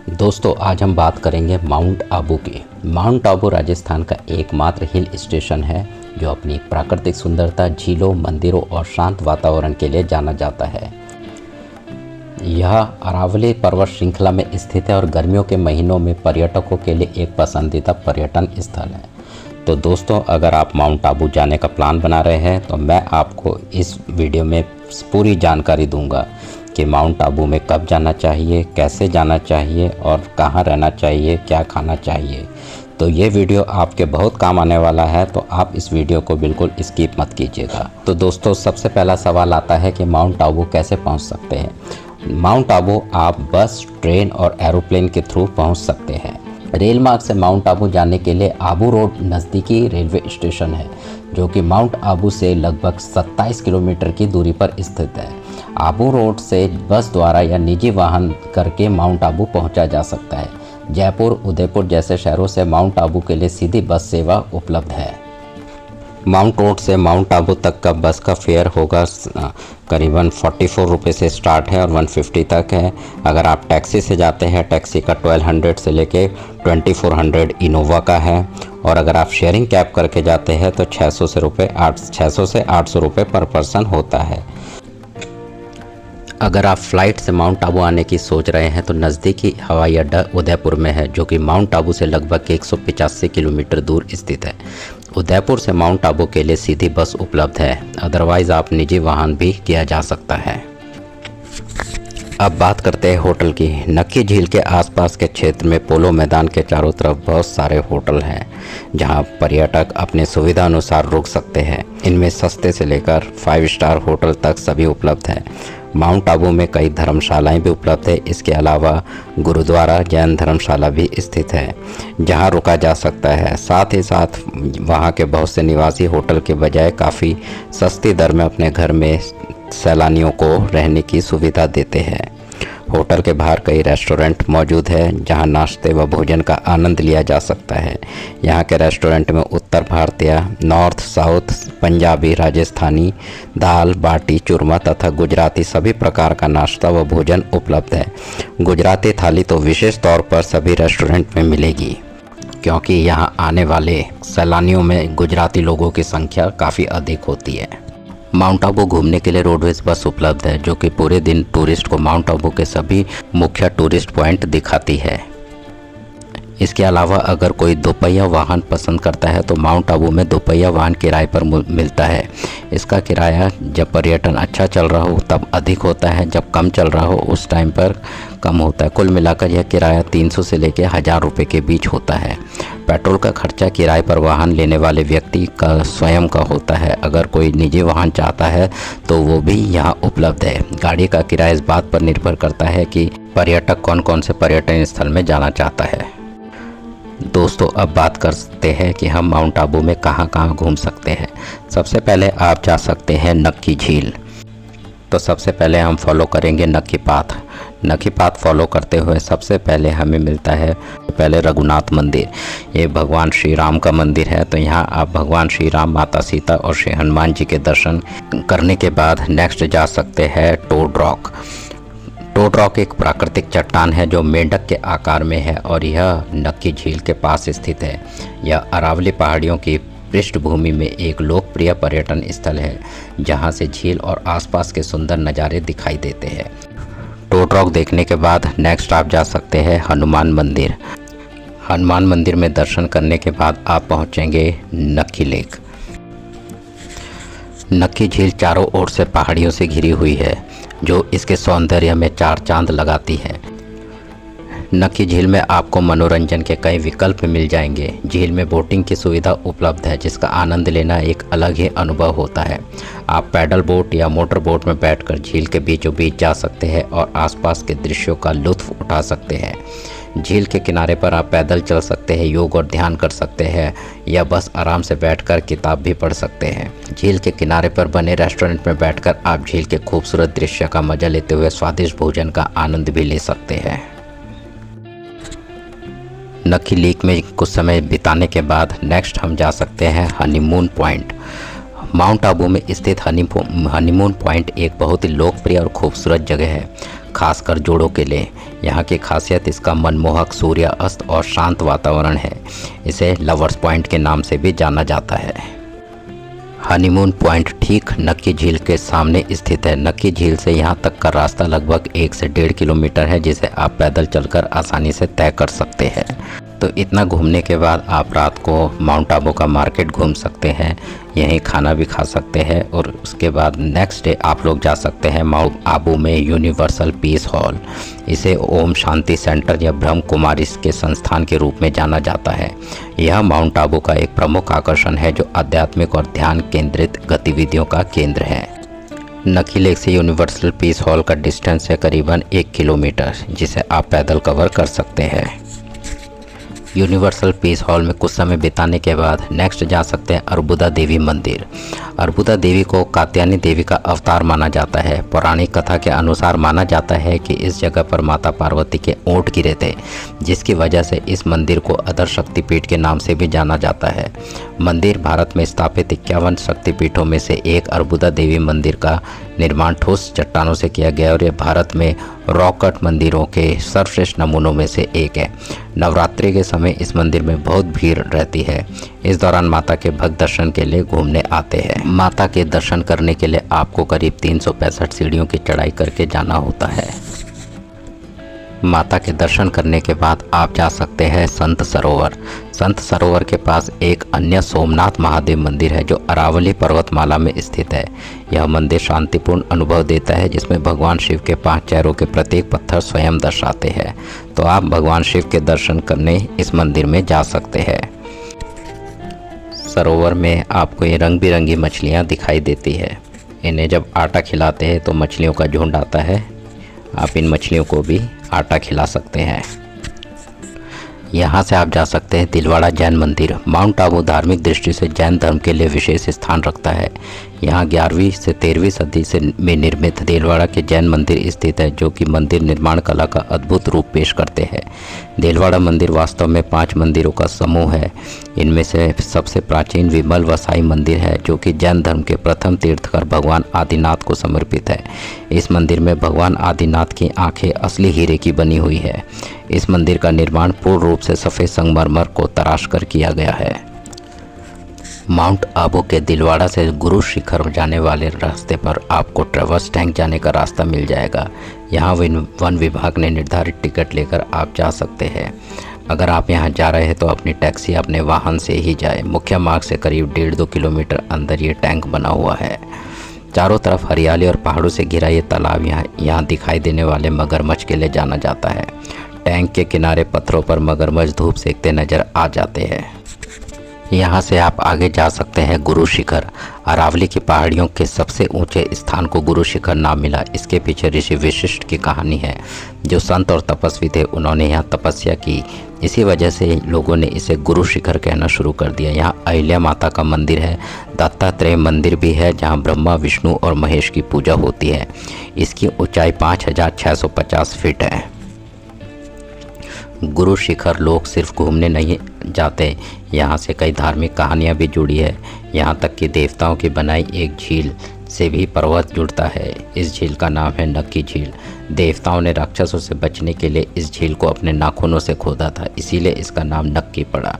दोस्तों आज हम बात करेंगे माउंट आबू की। माउंट आबू राजस्थान का एकमात्र हिल स्टेशन है जो अपनी प्राकृतिक सुंदरता, झीलों, मंदिरों और शांत वातावरण के लिए जाना जाता है। यह अरावली पर्वत श्रृंखला में स्थित है और गर्मियों के महीनों में पर्यटकों के लिए एक पसंदीदा पर्यटन स्थल है। तो दोस्तों अगर आप माउंट आबू जाने का प्लान बना रहे हैं तो मैं आपको इस वीडियो में पूरी जानकारी दूंगा कि माउंट आबू में कब जाना चाहिए, कैसे जाना चाहिए और कहाँ रहना चाहिए, क्या खाना चाहिए। तो ये वीडियो आपके बहुत काम आने वाला है, तो आप इस वीडियो को बिल्कुल स्किप मत कीजिएगा। तो दोस्तों सबसे पहला सवाल आता है कि माउंट आबू कैसे पहुंच सकते हैं। माउंट आबू आप बस, ट्रेन और एरोप्लेन के थ्रू पहुंच सकते हैं। रेल मार्ग से माउंट आबू जाने के लिए आबू रोड नज़दीकी रेलवे स्टेशन है जो कि माउंट आबू से लगभग 27 किलोमीटर की दूरी पर स्थित है। आबू रोड से बस द्वारा या निजी वाहन करके माउंट आबू पहुंचा जा सकता है। जयपुर, उदयपुर जैसे शहरों से माउंट आबू के लिए सीधी बस सेवा उपलब्ध है। माउंट रोड से माउंट आबू तक का बस का फेयर होगा करीबन 44 रुपये से स्टार्ट है और 150 तक है। अगर आप टैक्सी से जाते हैं, टैक्सी का 1200 से लेके 2400 इनोवा का है। और अगर आप शेयरिंग कैब करके जाते हैं तो 600 से 800 रुपये पर पर्सन होता है। अगर आप फ्लाइट से माउंट आबू आने की सोच रहे हैं तो नज़दीकी हवाई अड्डा उदयपुर में है जो कि माउंट आबू से लगभग 185 किलोमीटर दूर स्थित है। उदयपुर से माउंट आबू के लिए सीधी बस उपलब्ध है, अदरवाइज़ आप निजी वाहन भी किया जा सकता है। अब बात करते हैं होटल की। नक्की झील के आसपास के क्षेत्र में पोलो मैदान के चारों तरफ बहुत सारे होटल हैं जहां पर्यटक अपने सुविधा अनुसार रुक सकते हैं। इनमें सस्ते से लेकर 5 स्टार होटल तक सभी उपलब्ध है। माउंट आबू में कई धर्मशालाएं भी उपलब्ध है। इसके अलावा गुरुद्वारा, जैन धर्मशाला भी स्थित है जहां रुका जा सकता है। साथ ही साथ वहां के बहुत से निवासी होटल के बजाय काफ़ी सस्ती दर में अपने घर में सैलानियों को रहने की सुविधा देते हैं। होटल के बाहर कई रेस्टोरेंट मौजूद है जहां नाश्ते व भोजन का आनंद लिया जा सकता है। यहां के रेस्टोरेंट में उत्तर भारतीय, नॉर्थ, साउथ, पंजाबी, राजस्थानी, दाल बाटी चूरमा तथा गुजराती सभी प्रकार का नाश्ता व भोजन उपलब्ध है। गुजराती थाली तो विशेष तौर पर सभी रेस्टोरेंट में मिलेगी क्योंकि यहां आने वाले सैलानियों में गुजराती लोगों की संख्या काफ़ी अधिक होती है। माउंट आबू घूमने के लिए रोडवेज बस उपलब्ध है जो कि पूरे दिन टूरिस्ट को माउंट आबू के सभी मुख्य टूरिस्ट पॉइंट दिखाती है। इसके अलावा अगर कोई दोपहिया वाहन पसंद करता है तो माउंट आबू में दोपहिया वाहन किराए पर मिलता है। इसका किराया जब पर्यटन अच्छा चल रहा हो तब अधिक होता है, जब कम चल रहा हो उस टाइम पर कम होता है। कुल मिलाकर यह किराया 300 से लेकर 1000 रुपये के बीच होता है। पेट्रोल का खर्चा किराए पर वाहन लेने वाले व्यक्ति का स्वयं का होता है। अगर कोई निजी वाहन चाहता है तो वो भी यहाँ उपलब्ध है। गाड़ी का किराया इस बात पर निर्भर करता है कि पर्यटक कौन कौन से पर्यटन स्थल में जाना चाहता है। दोस्तों अब बात करते हैं कि हम माउंट आबू में कहाँ कहाँ घूम सकते हैं। सबसे पहले आप जा सकते हैं नक्की झील। तो सबसे पहले हम फॉलो करेंगे नक्की पाथ। नक्की पाथ फॉलो करते हुए सबसे पहले हमें मिलता है रघुनाथ मंदिर। ये भगवान श्री राम का मंदिर है। तो यहाँ आप भगवान श्री राम, माता सीता और श्री हनुमान जी के दर्शन करने के बाद नेक्स्ट जा सकते हैं टोड रॉक। टोड रॉक एक प्राकृतिक चट्टान है जो मेंढक के आकार में है और यह नक्की झील के पास स्थित है। यह अरावली पहाड़ियों की पृष्ठभूमि में एक लोकप्रिय पर्यटन स्थल है जहां से झील और आसपास के सुंदर नज़ारे दिखाई देते हैं। टोड रॉक देखने के बाद नेक्स्ट आप जा सकते हैं हनुमान मंदिर। हनुमान मंदिर में दर्शन करने के बाद आप पहुंचेंगे नक्की लेक। नक्की झील चारों ओर से पहाड़ियों से घिरी हुई है जो इसके सौंदर्य में 4 चांद लगाती है। नक्की झील में आपको मनोरंजन के कई विकल्प मिल जाएंगे। झील में बोटिंग की सुविधा उपलब्ध है जिसका आनंद लेना एक अलग ही अनुभव होता है। आप पैडल बोट या मोटर बोट में बैठकर झील के बीचों बीच जा सकते हैं और आसपास के दृश्यों का लुत्फ उठा सकते हैं। झील के किनारे पर आप पैदल चल सकते हैं, योग और ध्यान कर सकते हैं या बस आराम से बैठकर किताब भी पढ़ सकते हैं। झील के किनारे पर बने रेस्टोरेंट में बैठकर आप झील के खूबसूरत दृश्य का मजा लेते हुए स्वादिष्ट भोजन का आनंद भी ले सकते हैं। नक्की लेक में कुछ समय बिताने के बाद नेक्स्ट हम जा सकते हैं हनीमून पॉइंट। माउंट आबू में स्थित हनीमून पॉइंट एक बहुत ही लोकप्रिय और खूबसूरत जगह है, खासकर जोड़ों के लिए। यहाँ की खासियत इसका मनमोहक सूर्य अस्त और शांत वातावरण है। इसे लवर्स पॉइंट के नाम से भी जाना जाता है। हनीमून पॉइंट ठीक नक्की झील के सामने स्थित है। नक्की झील से यहाँ तक का रास्ता लगभग 1 से 1.5 किलोमीटर है, जिसे आप पैदल चलकर आसानी से तय कर सकते हैं। तो इतना घूमने के बाद आप रात को माउंट आबू का मार्केट घूम सकते हैं, यहीं खाना भी खा सकते हैं और उसके बाद नेक्स्ट डे आप लोग जा सकते हैं माउंट आबू में यूनिवर्सल पीस हॉल। इसे ओम शांति सेंटर या ब्रह्म कुमारी के संस्थान के रूप में जाना जाता है। यह माउंट आबू का एक प्रमुख आकर्षण है जो आध्यात्मिक और ध्यान केंद्रित गतिविधियों का केंद्र है। नक्की लेक से यूनिवर्सल पीस हॉल का डिस्टेंस है करीबन 1 किलोमीटर, जिसे आप पैदल कवर कर सकते हैं। यूनिवर्सल पीस हॉल में कुछ समय बिताने के बाद नेक्स्ट जा सकते हैं अर्बुदा देवी मंदिर। अर्बुदा देवी को कात्यायनी देवी का अवतार माना जाता है। पौराणिक कथा के अनुसार माना जाता है कि इस जगह पर माता पार्वती के ऊंट गिरे थे, जिसकी वजह से इस मंदिर को अदर शक्तिपीठ के नाम से भी जाना जाता है। मंदिर भारत में स्थापित 51 शक्तिपीठों में से एक अर्बुदा देवी मंदिर का निर्माण ठोस चट्टानों से किया गया और यह भारत में रॉक कट मंदिरों के सर्वश्रेष्ठ नमूनों में से एक है। नवरात्रि के समय इस मंदिर में बहुत भीड़ रहती है। इस दौरान माता के भक्त दर्शन के लिए घूमने आते हैं। माता के दर्शन करने के लिए आपको करीब 365 सीढ़ियों की चढ़ाई करके जाना होता है। माता के दर्शन करने के बाद आप जा सकते हैं संत सरोवर। संत सरोवर के पास एक अन्य सोमनाथ महादेव मंदिर है जो अरावली पर्वतमाला में स्थित है। यह मंदिर शांतिपूर्ण अनुभव देता है, जिसमें भगवान शिव के 5 चेहरों के प्रत्येक पत्थर स्वयं दर्शाते हैं। तो आप भगवान शिव के दर्शन करने इस मंदिर में जा सकते हैं। सरोवर में आपको ये रंग बिरंगी मछलियाँ दिखाई देती है। इन्हें जब आटा खिलाते हैं तो मछलियों का झुंड आता है। आप इन मछलियों को भी आटा खिला सकते हैं। यहाँ से आप जा सकते हैं दिलवाड़ा जैन मंदिर। माउंट आबू धार्मिक दृष्टि से जैन धर्म के लिए विशेष स्थान रखता है। यहाँ 11वीं से 13वीं सदी में निर्मित दिलवाड़ा के जैन मंदिर स्थित है, जो कि मंदिर निर्माण कला का अद्भुत रूप पेश करते हैं। दिलवाड़ा मंदिर वास्तव में 5 मंदिरों का समूह है। इनमें से सबसे प्राचीन विमल वसाई मंदिर है, जो कि जैन धर्म के प्रथम तीर्थकर भगवान आदिनाथ को समर्पित है। इस मंदिर में भगवान आदिनाथ की आंखें असली हीरे की बनी हुई है। इस मंदिर का निर्माण पूर्ण रूप से सफ़ेद संगमरमर को तराश कर किया गया है। माउंट आबू के दिलवाड़ा से गुरु शिखर जाने वाले रास्ते पर आपको ट्रेवर्स टैंक जाने का रास्ता मिल जाएगा। यहाँ वन विभाग ने निर्धारित टिकट लेकर आप जा सकते हैं। अगर आप यहाँ जा रहे हैं तो अपनी टैक्सी अपने वाहन से ही जाए। मुख्य मार्ग से करीब 1.5-2 किलोमीटर अंदर ये टैंक बना हुआ है। चारों तरफ हरियाली और पहाड़ों से घिरा ये तालाब यहाँ दिखाई देने वाले मगरमच्छ के लिए जाना जाता है। टैंक के किनारे पत्थरों पर मगरमच्छ धूप सेकते नजर आ जाते हैं। यहाँ से आप आगे जा सकते हैं गुरु शिखर। अरावली की पहाड़ियों के सबसे ऊंचे स्थान को गुरु शिखर नाम मिला। इसके पीछे ऋषि वशिष्ठ की कहानी है। जो संत और तपस्वी थे, उन्होंने यहाँ तपस्या की। इसी वजह से लोगों ने इसे गुरु शिखर कहना शुरू कर दिया। यहाँ अहिल्या माता का मंदिर है। दत्तात्रेय मंदिर भी है, जहाँ ब्रह्मा, विष्णु और महेश की पूजा होती है। इसकी ऊंचाई 5650 फीट है। गुरु शिखर लोग सिर्फ घूमने नहीं जाते, यहाँ से कई धार्मिक कहानियाँ भी जुड़ी है। यहाँ तक कि देवताओं की बनाई एक झील से भी पर्वत जुड़ता है। इस झील का नाम है नक्की झील। देवताओं ने राक्षसों से बचने के लिए इस झील को अपने नाखूनों से खोदा था, इसीलिए इसका नाम नक्की पड़ा।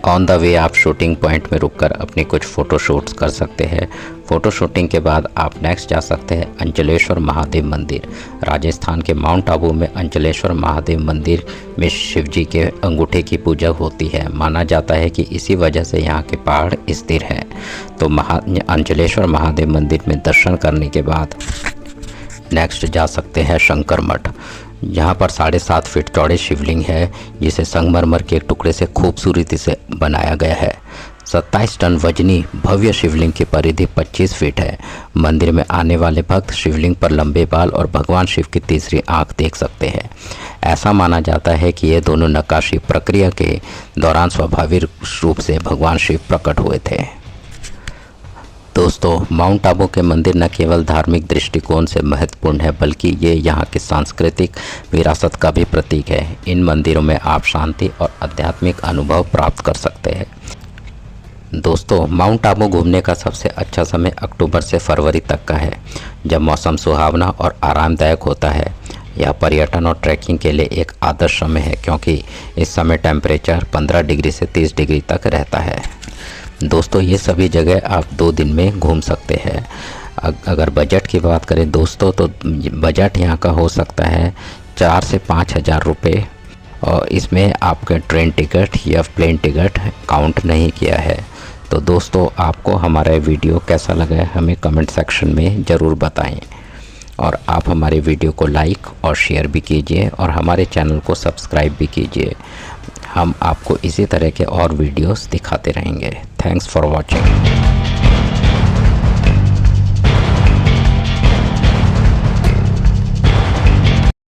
ऑन द वे आप शूटिंग पॉइंट में रुककर अपनी कुछ फ़ोटो शूट्स कर सकते हैं। फ़ोटो शूटिंग के बाद आप नेक्स्ट जा सकते हैं अंचलेश्वर महादेव मंदिर। राजस्थान के माउंट आबू में अंचलेश्वर महादेव मंदिर में शिवजी के अंगूठे की पूजा होती है। माना जाता है कि इसी वजह से यहाँ के पहाड़ स्थिर हैं। तो अंचलेश्वर महादेव मंदिर में दर्शन करने के बाद नेक्स्ट जा सकते हैं शंकर मठ। यहाँ पर 7.5 फीट चौड़े शिवलिंग है, जिसे संगमरमर के एक टुकड़े से खूबसूरती से बनाया गया है। 27 टन वजनी भव्य शिवलिंग की परिधि 25 फीट है। मंदिर में आने वाले भक्त शिवलिंग पर लंबे बाल और भगवान शिव की तीसरी आंख देख सकते हैं। ऐसा माना जाता है कि ये दोनों नक्काशी प्रक्रिया के दौरान स्वाभाविक रूप से भगवान शिव प्रकट हुए थे। दोस्तों, माउंट आबू के मंदिर न केवल धार्मिक दृष्टिकोण से महत्वपूर्ण है, बल्कि ये यहाँ की सांस्कृतिक विरासत का भी प्रतीक है। इन मंदिरों में आप शांति और आध्यात्मिक अनुभव प्राप्त कर सकते हैं। दोस्तों, माउंट आबू घूमने का सबसे अच्छा समय अक्टूबर से फरवरी तक का है, जब मौसम सुहावना और आरामदायक होता है। यह पर्यटन और ट्रैकिंग के लिए एक आदर्श समय है, क्योंकि इस समय टेम्परेचर 15 डिग्री से 30 डिग्री तक रहता है। दोस्तों, ये सभी जगह आप 2 दिन में घूम सकते हैं। अगर बजट की बात करें दोस्तों, तो बजट यहाँ का हो सकता है 4 से 5 हज़ार रुपये, और इसमें आपका ट्रेन टिकट या प्लेन टिकट काउंट नहीं किया है। तो दोस्तों, आपको हमारा वीडियो कैसा लगा है हमें कमेंट सेक्शन में ज़रूर बताएं, और आप हमारे वीडियो को लाइक और शेयर भी कीजिए और हमारे चैनल को सब्सक्राइब भी कीजिए। हम आपको इसी तरह के और वीडियोस दिखाते रहेंगे। Thanks for watching.